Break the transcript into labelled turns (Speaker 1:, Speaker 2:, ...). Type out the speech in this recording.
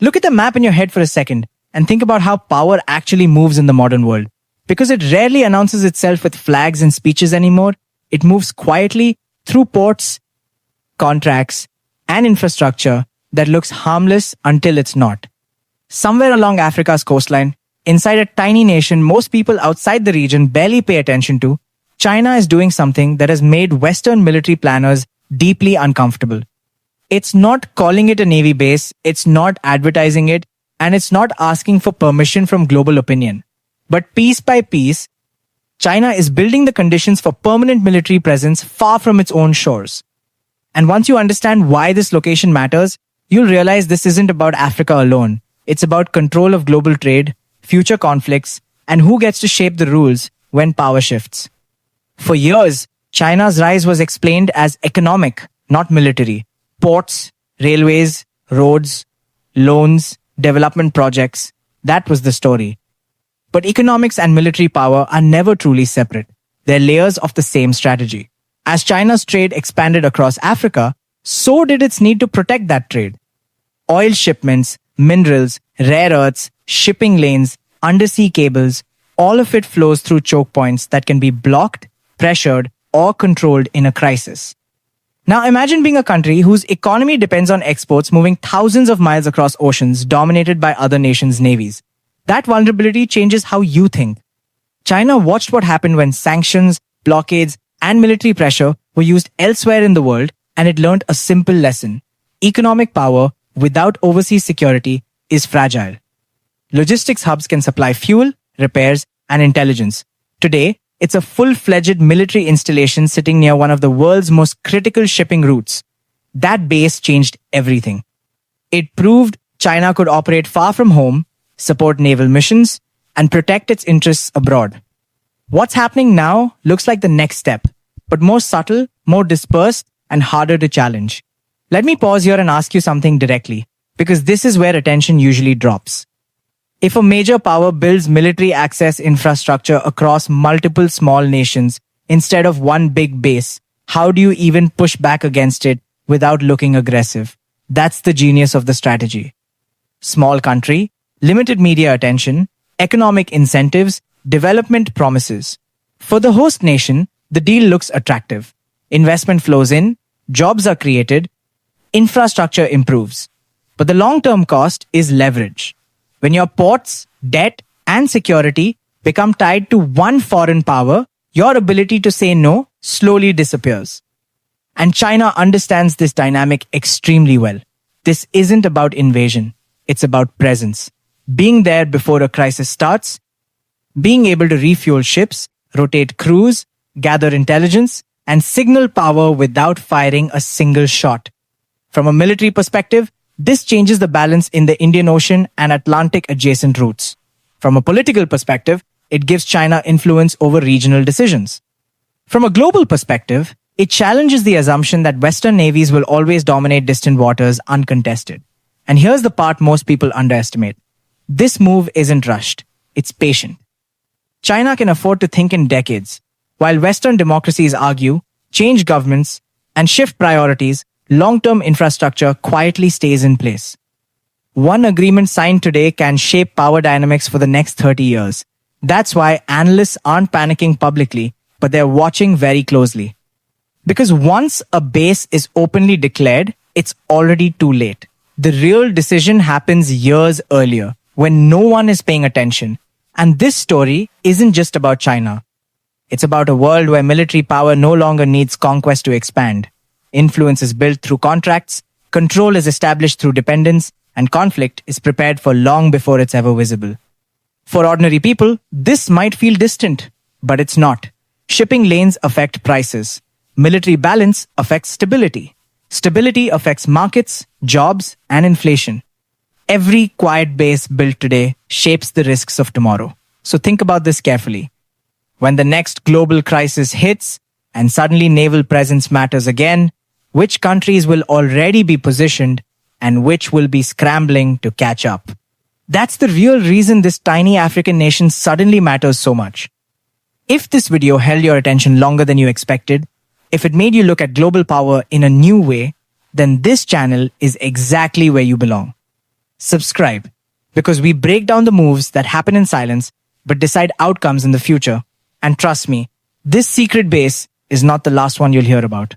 Speaker 1: Look at the map in your head for a second and think about how power actually moves in the modern world. Because it rarely announces itself with flags and speeches anymore, it moves quietly through ports, contracts, and infrastructure that looks harmless until it's not. Somewhere along Africa's coastline, inside a tiny nation most people outside the region barely pay attention to, China is doing something that has made Western military planners deeply uncomfortable. It's not calling it a navy base, it's not advertising it, and it's not asking for permission from global opinion. But piece by piece, China is building the conditions for permanent military presence far from its own shores. And once you understand why this location matters, you'll realize this isn't about Africa alone. It's about control of global trade, future conflicts, and who gets to shape the rules when power shifts. For years, China's rise was explained as economic, not military. Ports, railways, roads, loans, development projects. That was the story. But economics and military power are never truly separate. They're layers of the same strategy. As China's trade expanded across Africa, so did its need to protect that trade. Oil shipments, minerals, rare earths, shipping lanes, undersea cables, all of it flows through choke points that can be blocked, pressured, or controlled in a crisis. Now imagine being a country whose economy depends on exports moving thousands of miles across oceans dominated by other nations' navies. That vulnerability changes how you think. China watched what happened when sanctions, blockades, and military pressure were used elsewhere in the world, and it learned a simple lesson. Economic power without overseas security is fragile. Logistics hubs can supply fuel, repairs, and intelligence. Today, it's a full-fledged military installation sitting near one of the world's most critical shipping routes. That base changed everything. It proved China could operate far from home, support naval missions, and protect its interests abroad. What's happening now looks like the next step, but more subtle, more dispersed, and harder to challenge. Let me pause here and ask you something directly, because this is where attention usually drops. If a major power builds military access infrastructure across multiple small nations instead of one big base, how do you even push back against it without looking aggressive? That's the genius of the strategy. Small country, limited media attention, economic incentives, development promises. For the host nation, the deal looks attractive. Investment flows in, jobs are created, infrastructure improves. But the long-term cost is leverage. When your ports, debt, and security become tied to one foreign power, your ability to say no slowly disappears. And China understands this dynamic extremely well. This isn't about invasion. It's about presence. Being there before a crisis starts, being able to refuel ships, rotate crews, gather intelligence, and signal power without firing a single shot. From a military perspective, this changes the balance in the Indian Ocean and Atlantic adjacent routes. From a political perspective, it gives China influence over regional decisions. From a global perspective, it challenges the assumption that Western navies will always dominate distant waters uncontested. And here's the part most people underestimate. This move isn't rushed. It's patient. China can afford to think in decades. While Western democracies argue, change governments, and shift priorities, long-term infrastructure quietly stays in place. One agreement signed today can shape power dynamics for the next 30 years. That's why analysts aren't panicking publicly, but they're watching very closely. Because once a base is openly declared, it's already too late. The real decision happens years earlier, when no one is paying attention. And this story isn't just about China. It's about a world where military power no longer needs conquest to expand. Influence is built through contracts, control is established through dependence, and conflict is prepared for long before it's ever visible. For ordinary people, this might feel distant, but it's not. Shipping lanes affect prices. Military balance affects stability. Stability affects markets, jobs, and inflation. Every quiet base built today shapes the risks of tomorrow. So think about this carefully. When the next global crisis hits, and suddenly naval presence matters again, which countries will already be positioned and which will be scrambling to catch up? That's the real reason this tiny African nation suddenly matters so much. If this video held your attention longer than you expected, if it made you look at global power in a new way, then this channel is exactly where you belong. subscribe, because we break down the moves that happen in silence but decide outcomes in the future. And trust me, this secret base is not the last one you'll hear about.